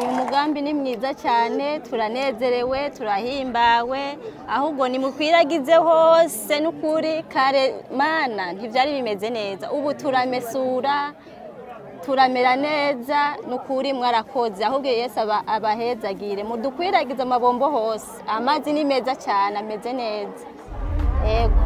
Umugambi ni mwiza cyane, turanezerewe, turahimbawe, ahubwo ni mukwiragize hose n'ukuri kare mana ntivyari bimeze neza. Ubu turamesura, turamera neza, n'ukuri mwarakoze. Ahubwo Yesu abahezagire, mudukwiragize amabombo hose. Amazi ni meza cyane, ameze neza. Yego.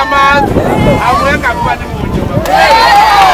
Amazi, umuyaga kuba ni mu nyuma.